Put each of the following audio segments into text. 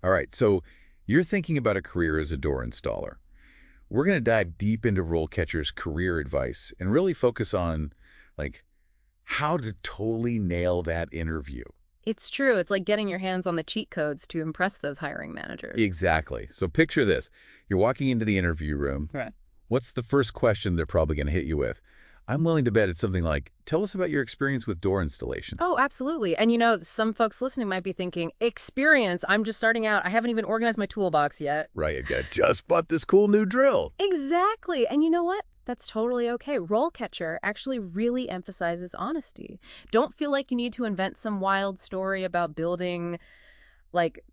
All right, so you're thinking about a career as a door installer. We're going to dive deep into RoleCatcher's career advice and really focus on, like, how to totally nail that interview. It's true. It's like getting your hands on the cheat codes to impress those hiring managers. Exactly. So picture this. You're walking into the interview room. Right. What's the first question they're probably going to hit you with? I'm willing to bet it's something like, tell us about your experience with door installation. Oh, absolutely. And some folks listening might be thinking, experience, I'm just starting out. I haven't even organized my toolbox yet. Right, I just bought this cool new drill. Exactly. And you know what? That's totally okay. RoleCatcher actually really emphasizes honesty. Don't feel like you need to invent some wild story about building, like,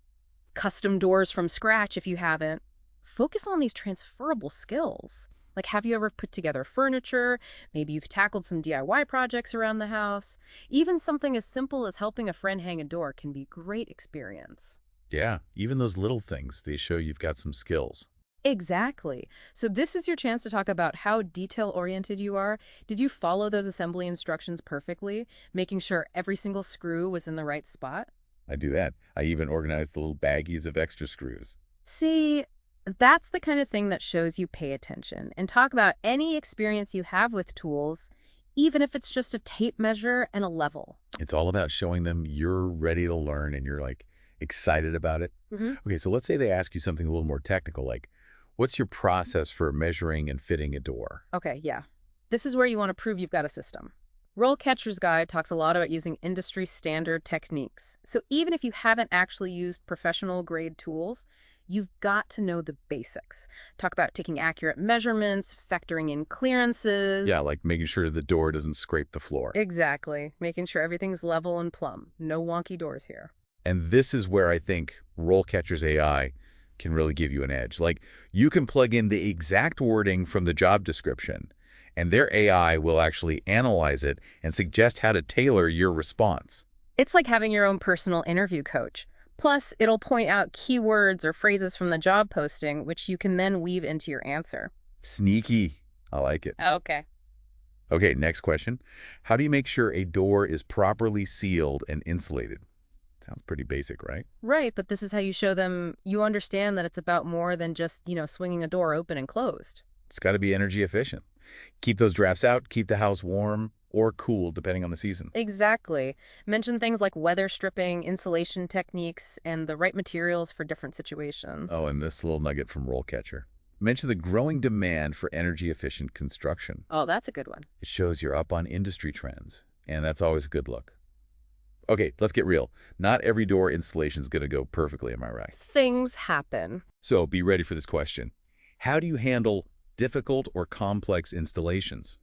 custom doors from scratch if you haven't. Focus on these transferable skills. Like, have you ever put together furniture? Maybe you've tackled some DIY projects around the house. Even something as simple as helping a friend hang a door can be great experience. Yeah, even those little things, they show you've got some skills. Exactly. So this is your chance to talk about how detail-oriented you are. Did you follow those assembly instructions perfectly, making sure every single screw was in the right spot? I do that. I even organize the little baggies of extra screws. See, that's the kind of thing that shows you pay attention. And talk about any experience you have with tools, even if it's just a tape measure and a level. It's all about showing them you're ready to learn and you're, like, excited about it. Okay, so let's say they ask you something a little more technical, like, what's your process for measuring and fitting a door? Okay, yeah. This is where you want to prove you've got a system. RoleCatcher's Guide talks a lot about using industry standard techniques. So even if you haven't actually used professional grade tools, you've got to know the basics. Talk about taking accurate measurements, factoring in clearances. Yeah, like making sure the door doesn't scrape the floor. Exactly. Making sure everything's level and plumb. No wonky doors here. And this is where I think RoleCatcher's AI can really give you an edge. Like, you can plug in the exact wording from the job description, and their AI will actually analyze it and suggest how to tailor your response. It's like having your own personal interview coach. Plus, it'll point out keywords or phrases from the job posting, which you can then weave into your answer. Sneaky. I like it. Okay. Okay, next question. How do you make sure a door is properly sealed and insulated? Sounds pretty basic, right? Right, but this is how you show them you understand that it's about more than just, swinging a door open and closed. It's got to be energy efficient. Keep those drafts out, keep the house warm or cool, depending on the season. Exactly. Mention things like weather stripping, insulation techniques, and the right materials for different situations. Oh, and this little nugget from RoleCatcher. Mention the growing demand for energy-efficient construction. Oh, that's a good one. It shows you're up on industry trends, and that's always a good look. Okay, let's get real. Not every door installation is going to go perfectly, am I right? Things happen. So be ready for this question. How do you handle difficult or complex installations?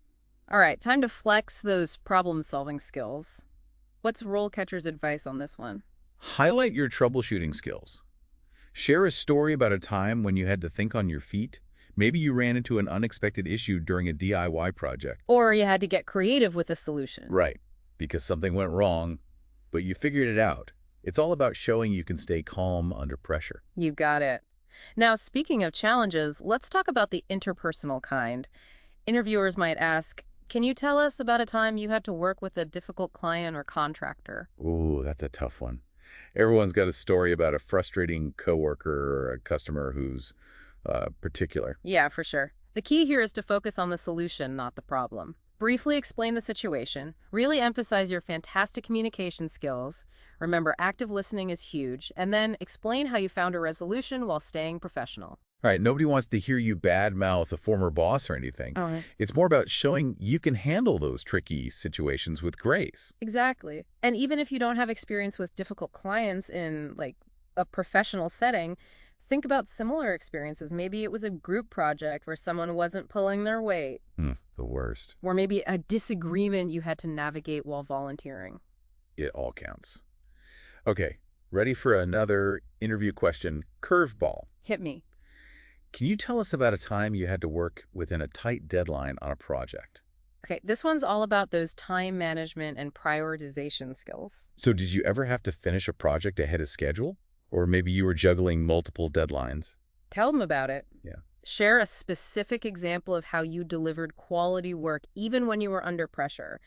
All right, time to flex those problem-solving skills. What's RoleCatcher's advice on this one? Highlight your troubleshooting skills. Share a story about a time when you had to think on your feet. Maybe you ran into an unexpected issue during a DIY project. Or you had to get creative with a solution. Right, because something went wrong, but you figured it out. It's all about showing you can stay calm under pressure. You got it. Now, speaking of challenges, let's talk about the interpersonal kind. Interviewers might ask, can you tell us about a time you had to work with a difficult client or contractor? Ooh, that's a tough one. Everyone's got a story about a frustrating coworker or a customer who's particular. Yeah, for sure. The key here is to focus on the solution, not the problem. Briefly explain the situation, really emphasize your fantastic communication skills. Remember, active listening is huge, and then explain how you found a resolution while staying professional. All right, nobody wants to hear you badmouth a former boss or anything. All right. It's more about showing you can handle those tricky situations with grace. Exactly. And even if you don't have experience with difficult clients in, like, a professional setting, think about similar experiences. Maybe it was a group project where someone wasn't pulling their weight. The worst. Or maybe a disagreement you had to navigate while volunteering. It all counts. Okay, ready for another interview question? Curveball. Hit me. Can you tell us about a time you had to work within a tight deadline on a project? Okay, this one's all about those time management and prioritization skills. So did you ever have to finish a project ahead of schedule? Or maybe you were juggling multiple deadlines? Tell them about it. Yeah. Share a specific example of how you delivered quality work even when you were under pressure.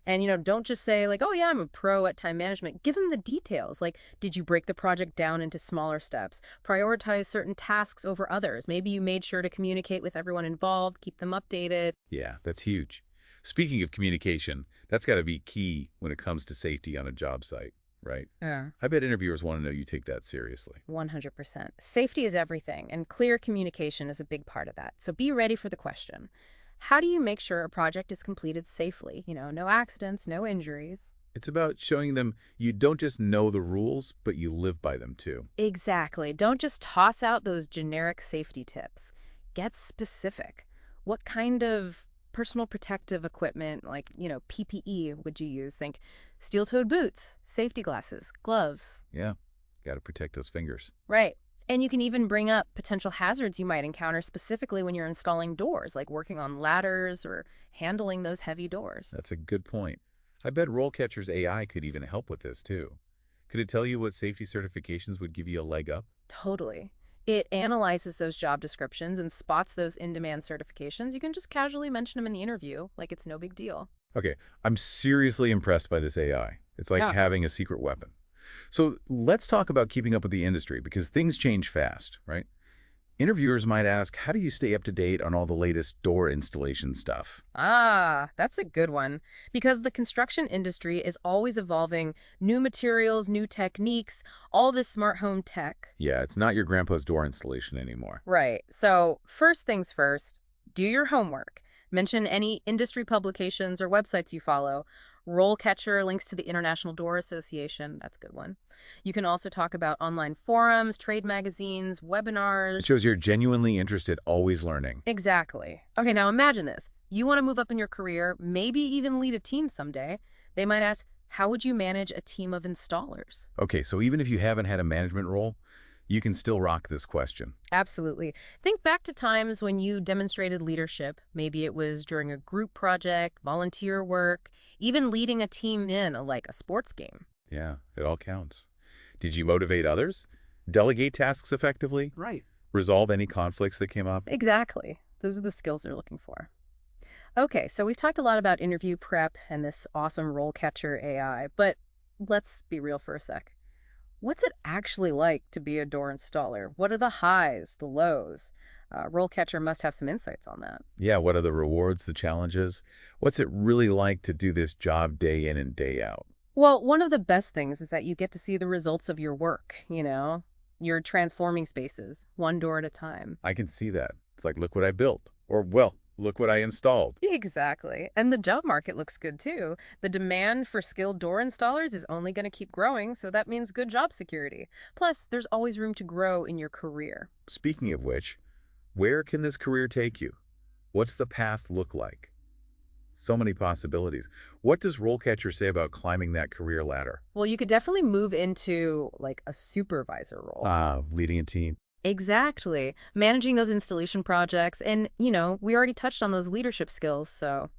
And, don't just say like, oh yeah, I'm a pro at time management. Give them the details. Like, did you break the project down into smaller steps? Prioritize certain tasks over others. Maybe you made sure to communicate with everyone involved, keep them updated. Yeah, that's huge. Speaking of communication, that's got to be key when it comes to safety on a job site, right? Yeah. I bet interviewers want to know you take that seriously. 100%. Safety is everything, and clear communication is a big part of that. So be ready for the question. How do you make sure a project is completed safely? No accidents, no injuries. It's about showing them you don't just know the rules, but you live by them too. Exactly. Don't just toss out those generic safety tips. Get specific. What kind of personal protective equipment, like, PPE, would you use? Think steel-toed boots, safety glasses, gloves. Yeah, got to protect those fingers. Right. And you can even bring up potential hazards you might encounter specifically when you're installing doors, like working on ladders or handling those heavy doors. That's a good point. I bet RoleCatcher's AI could even help with this too. Could it tell you what safety certifications would give you a leg up? Totally. It analyzes those job descriptions and spots those in-demand certifications. You can just casually mention them in the interview, like it's no big deal. Okay, I'm seriously impressed by this AI. It's like Yeah. having a secret weapon. So let's talk about keeping up with the industry because things change fast, right? Interviewers might ask, how do you stay up to date on all the latest door installation stuff? Ah, that's a good one. Because the construction industry is always evolving, new materials, new techniques, all this smart home tech. Yeah, it's not your grandpa's door installation anymore. Right. So, first things first, do your homework. Mention any industry publications or websites you follow. RoleCatcher links to the International Door Association. That's a good one. You can also talk about online forums, trade magazines, It webinars. shows you're genuinely interested, always learning. Exactly. Okay, now imagine this. You want to move up in your career, maybe even lead a team someday. They might ask, how would you manage a team of installers? Okay, so even if you haven't had a management role, you can still rock this question. Absolutely. Think back to times when you demonstrated leadership. Maybe it was during a group project, volunteer work, even leading a team in like a sports game. Yeah, it all counts. Did you motivate others? Delegate tasks effectively? Right. Resolve any conflicts that came up? Exactly. Those are the skills they're looking for. Okay, so we've talked a lot about interview prep and this awesome RoleCatcher AI, but let's be real for a sec. What's it actually like to be a door installer? What are the highs, the lows? RoleCatcher must have some insights on that. Yeah, what are the rewards, the challenges? What's it really like to do this job day in and day out? Well, one of the best things is that you get to see the results of your work. You're transforming spaces, one door at a time. I can see that. It's like, look what I built. Or, well, look what I installed. Exactly. And the job market looks good too. The demand for skilled door installers is only going to keep growing, so that means good job security. Plus, there's always room to grow in your career. Speaking of which, where can this career take you? What's the path look like? So many possibilities. What does RoleCatcher say about climbing that career ladder? Well, you could definitely move into like a supervisor role. Leading a team. Exactly. Managing those installation projects. And, we already touched on those leadership skills, so.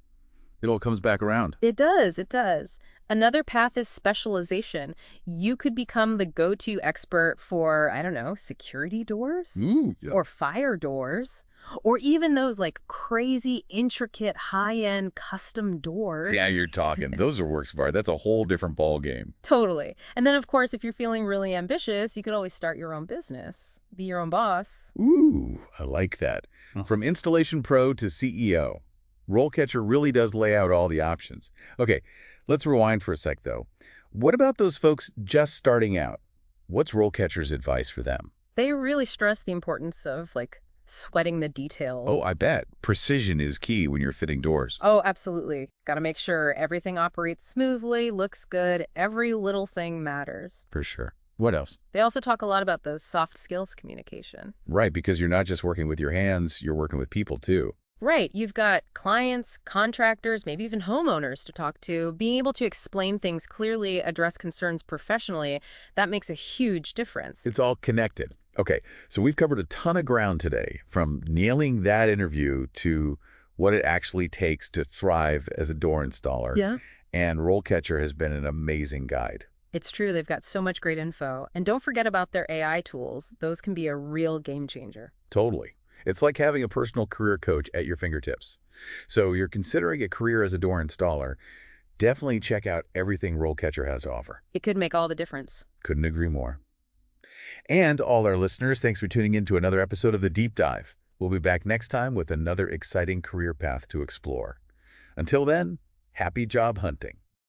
It all comes back around. It does. It does. Another path is specialization. You could become the go-to expert for, I don't know, security doors Ooh, yeah. or fire doors or even those like crazy, intricate, high-end custom doors. Yeah, you're talking. Those are works of art. That's a whole different ball game. Totally. And then, of course, if you're feeling really ambitious, you could always start your own business, be your own boss. Ooh, I like that. From installation pro to CEO, RoleCatcher really does lay out all the options. Okay, let's rewind for a sec, though. What about those folks just starting out? What's RoleCatcher's advice for them? They really stress the importance of, like, sweating the detail. Oh, I bet. Precision is key when you're fitting doors. Oh, absolutely. Got to make sure everything operates smoothly, looks good, every little thing matters. For sure. What else? They also talk a lot about those soft skills communication. Right, because you're not just working with your hands, you're working with people, too. Right. You've got clients, contractors, maybe even homeowners to talk to. Being able to explain things clearly, address concerns professionally, that makes a huge difference. It's all connected. Okay, so we've covered a ton of ground today, from nailing that interview to what it actually takes to thrive as a door installer. Yeah. And RoleCatcher has been an amazing guide. It's true. They've got so much great info. And don't forget about their AI tools. Those can be a real game changer. Totally. It's like having a personal career coach at your fingertips. So you're considering a career as a door installer. Definitely check out everything RoleCatcher has to offer. It could make all the difference. Couldn't agree more. And all our listeners, thanks for tuning in to another episode of The Deep Dive. We'll be back next time with another exciting career path to explore. Until then, happy job hunting.